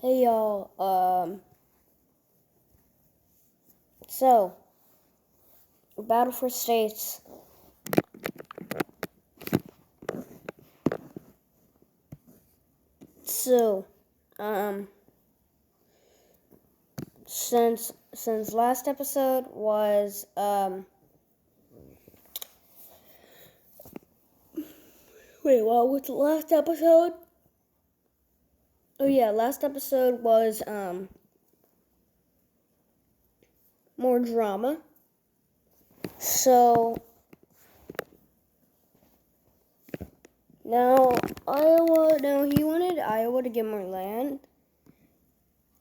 Hey y'all, so, Battle for States. So, since last episode was, wait, what was the last episode? Oh yeah, last episode was, more drama. So, now he wanted Iowa to get more land.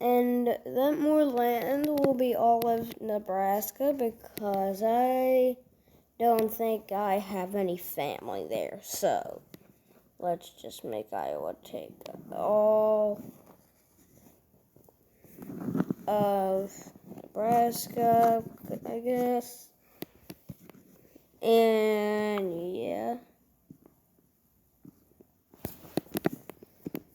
And that more land will be all of Nebraska because I don't think I have any family there. So, let's just make Iowa take all of Nebraska, I guess. And yeah.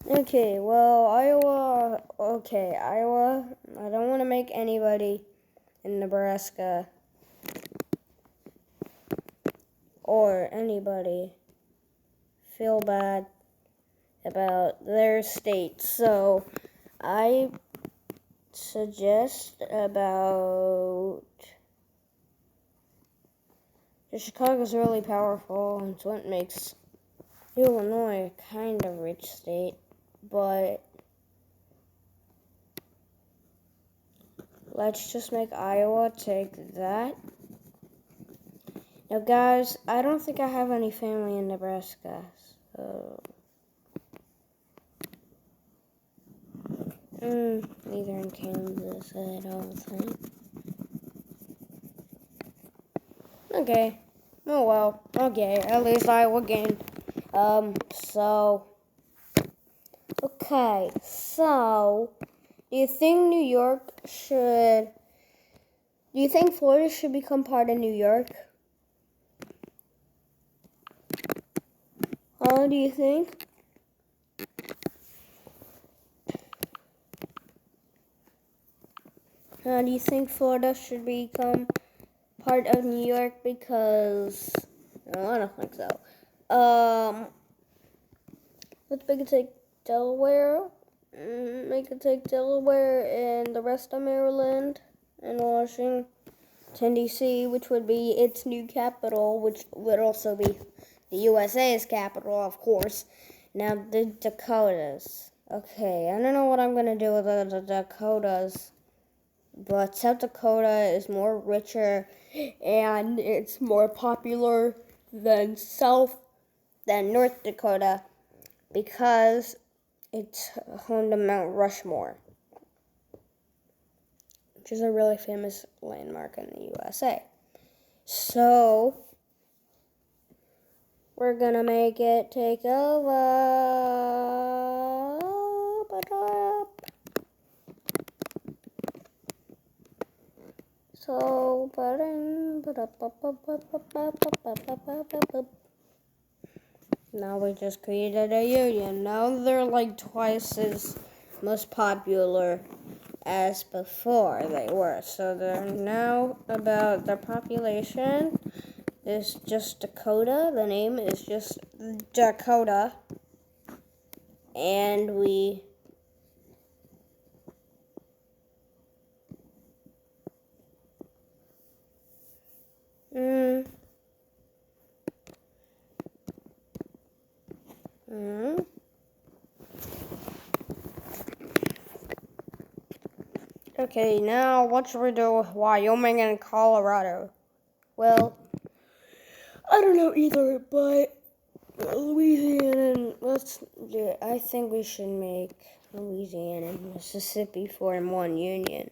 Okay, well, Iowa, I don't want to make anybody in Nebraska or anybody feel bad about their state. So, I suggest about Chicago's really powerful, and so it makes Illinois a kind of rich state, but let's just make Iowa take that. Now, guys, I don't think I have any family in Nebraska, so neither in Kansas, I don't think. Okay. Oh well. Okay. At least Iowa gained. Okay. So, do you think Florida should become part of New York? Do you think? Do you think Florida should become part of New York? Because no, I don't think so. Let's make it take Delaware. Make it take Delaware and the rest of Maryland and Washington, D.C., which would be its new capital, which would also be the USA's capital, of course. Now, the Dakotas. Okay, I don't know what I'm going to do with the Dakotas, but South Dakota is more richer and it's more popular than North Dakota because it's home to Mount Rushmore, which is a really famous landmark in the USA. So, we're gonna make it take over. So, now we just created a union. Now they're like twice as most popular as before they were. So they're now about their population is just Dakota. The name is just Dakota. And we Okay, now what should we do with Wyoming and Colorado? Well, I don't know either, but Louisiana and I think we should make Louisiana and Mississippi form one union.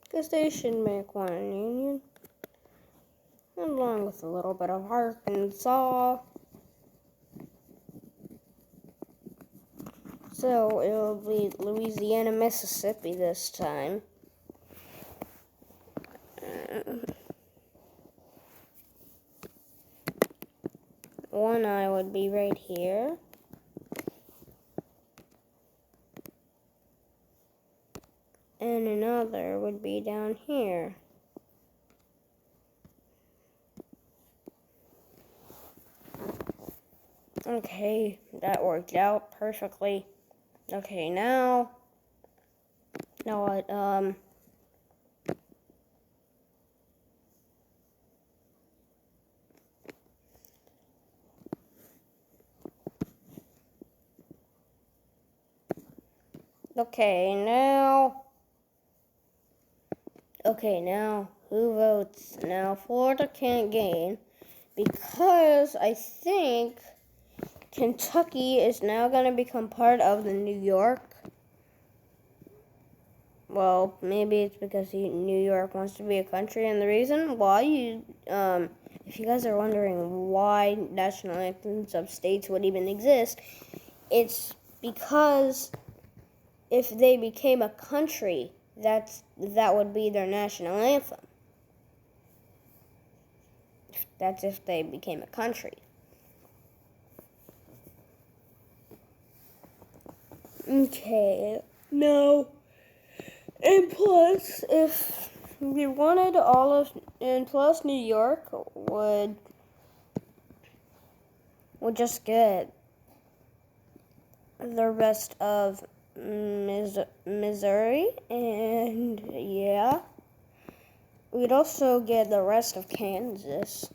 Because they should make one union. Along with a little bit of Arkansas. So it'll be Louisiana, Mississippi this time. one eye would be right here. And another would be down here. Okay, that worked out perfectly. Okay, now what, now, who votes? Now, Florida can't gain because I think Kentucky is now going to become part of the New York. Well, maybe it's because New York wants to be a country, and the reason why if you guys are wondering why national anthems of states would even exist, it's because if they became a country, that would be their national anthem. That's if they became a country. Okay, no. And plus, if we wanted and plus New York would just get the rest of Missouri, and yeah, we'd also get the rest of Kansas.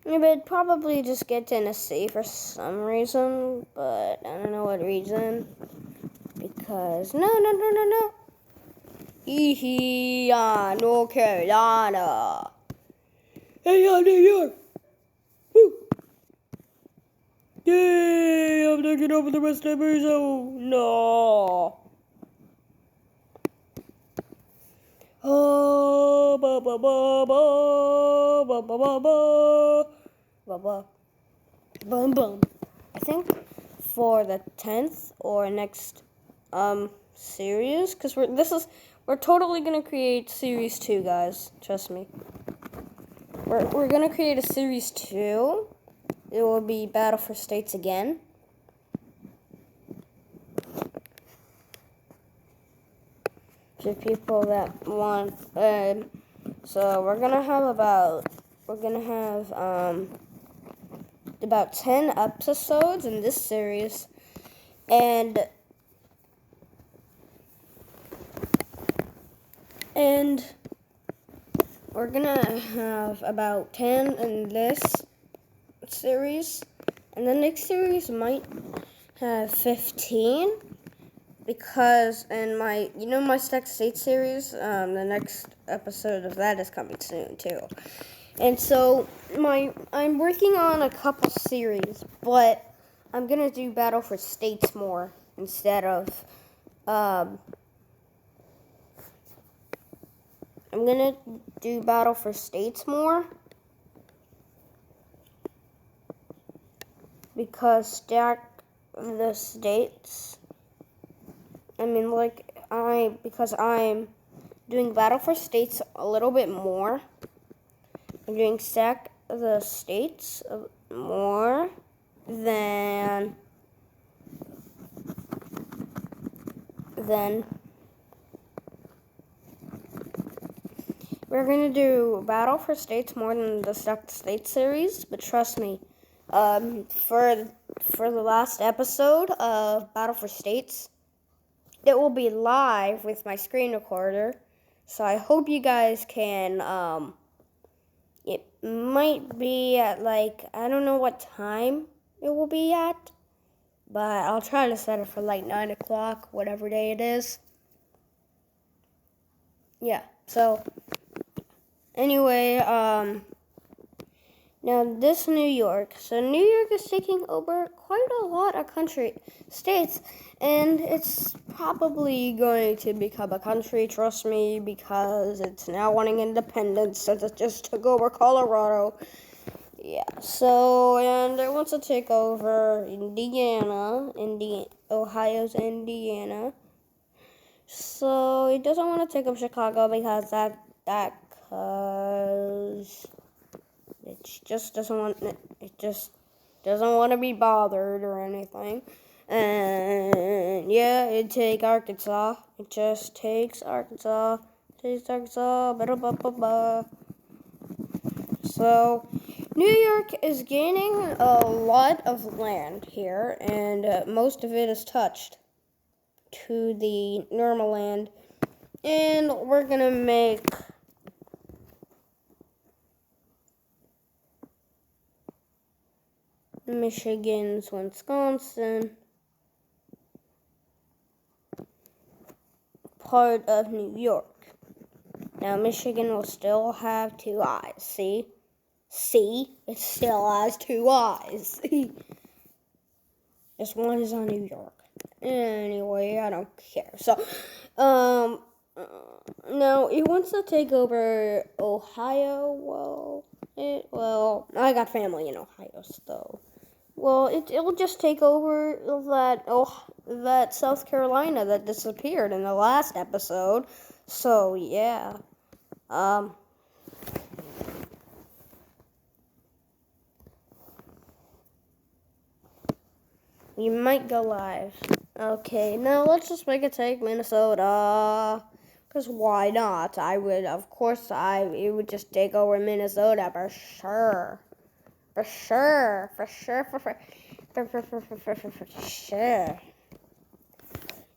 We'd probably just get Tennessee for some reason, but I don't know what reason. Because no. North Carolina. Hey, New York. Woo. Yay, I'm taking over the rest of Arizona. No. Oh, ba ba ba ba ba ba ba ba ba ba bum bum. I think for the 10th or next series, because we're totally gonna create series 2, guys. Trust me. We're gonna create a series 2. It will be Battle for States again. To people that want, so we're gonna have about 10 episodes in this series, and we're gonna have about 10 in this series, and the next series might have 15. Because in my Stack State series, the next episode of that is coming soon too. And so I'm working on a couple series, but I'm gonna do Battle for States more instead of I'm gonna do Battle for States more because Stack the States. Because I'm doing Battle for States a little bit more. I'm doing Stack the States more than we're gonna do Battle for States more than the Stack the States series. But trust me, for the last episode of Battle for States, it will be live with my screen recorder, so I hope you guys can, it might be at I don't know what time it will be at, but I'll try to set it for 9 o'clock, whatever day it is. Yeah, so, anyway, now this New York. So New York is taking over quite a lot of states, and it's probably going to become a country, trust me, because it's now wanting independence since it just took over Colorado. Yeah, so, and it wants to take over Ohio's Indiana. So he doesn't want to take up Chicago because cause it just doesn't want to be bothered or anything. And yeah, it'd take Arkansas. It just takes Arkansas. So New York is gaining a lot of land here, and most of it is touched to the normal land. And we're gonna make Michigan's Wisconsin part of New York. Now Michigan will still have 2 eyes. See? It still has 2 eyes. Just one is on New York. Anyway, I don't care. So, now he wants to take over Ohio. Well, I got family in Ohio, so. Well, it'll just take over that South Carolina that disappeared in the last episode. So yeah, we might go live. Okay, now let's just make it take Minnesota. Cause why not? It would just take over Minnesota for sure. For sure.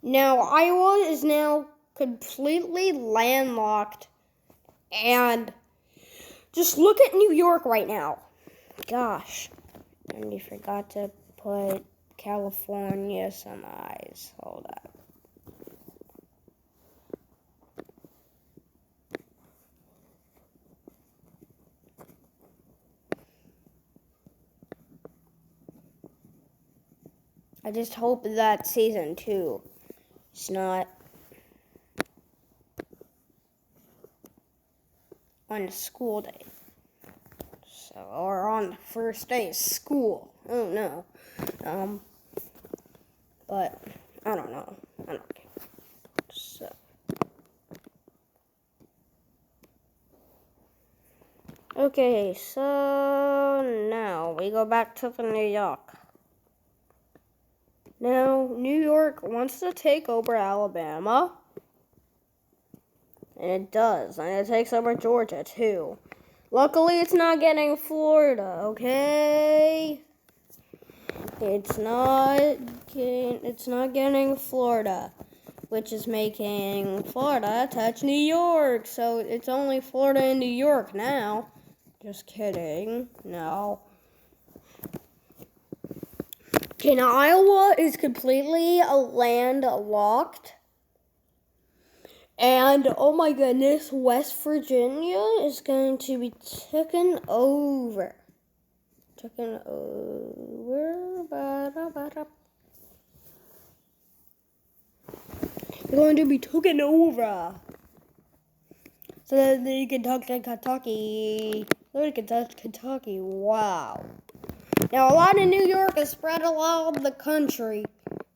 Now, Iowa is now completely landlocked. And just look at New York right now. Gosh. And you forgot to put California some eyes. Hold up. I just hope that season 2 is not on a school day. Or on the first day of school. Oh no. But I don't know. I don't care. So okay, so now we go back to New York. Now, New York wants to take over Alabama. And it does. And it takes over Georgia, too. Luckily, it's not getting Florida, okay? It's not getting Florida, which is making Florida touch New York. So it's only Florida and New York now. Just kidding. No. Okay, now Iowa is completely landlocked. And, oh my goodness, West Virginia is going to be taken over. They're going to be taken over. So that they can talk to Kentucky. They can touch Kentucky. Wow. Now, a lot of New York is spread around the country,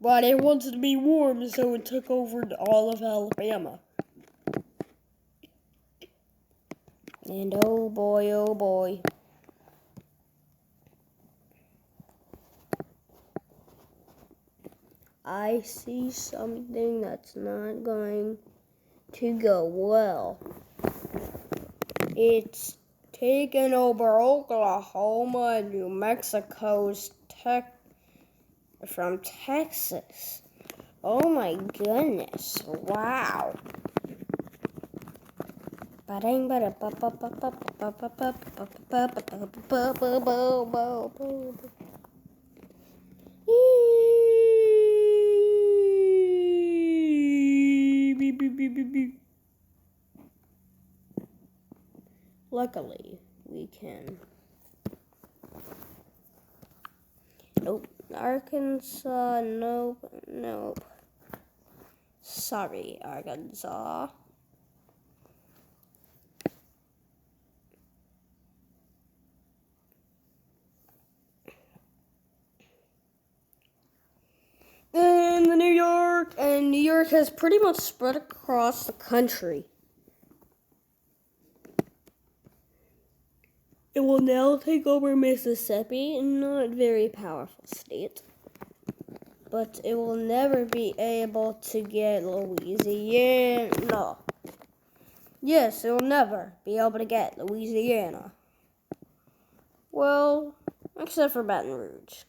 but it wants to be warm, so it took over all of Alabama. And oh boy. I see something that's not going to go well. It's taken over Oklahoma and New Mexico's from Texas. Oh my goodness. Wow. Luckily, we can. Nope. Arkansas, nope. Sorry, Arkansas. And New America is pretty much spread across the country. It will now take over Mississippi, a not very powerful state. But it will never be able to get Louisiana. Yes, it will never be able to get Louisiana. Well, except for Baton Rouge.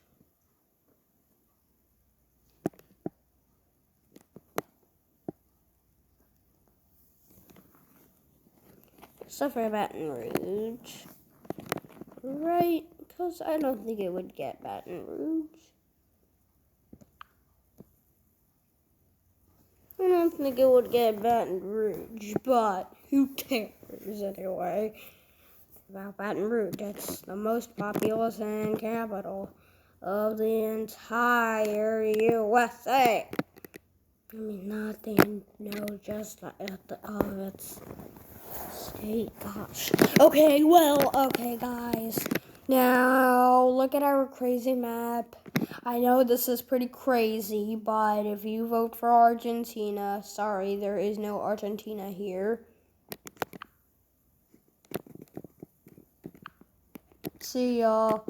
Except for Baton Rouge. Right, because I don't think it would get Baton Rouge. I don't think it would get Baton Rouge, but who cares anyway about Baton Rouge? It's the most populous and capital of the entire USA. I mean, not the, no, just of its state. Gosh. Okay, well, okay, guys. Now, look at our crazy map. I know this is pretty crazy, but if you vote for Argentina, sorry, there is no Argentina here. See y'all.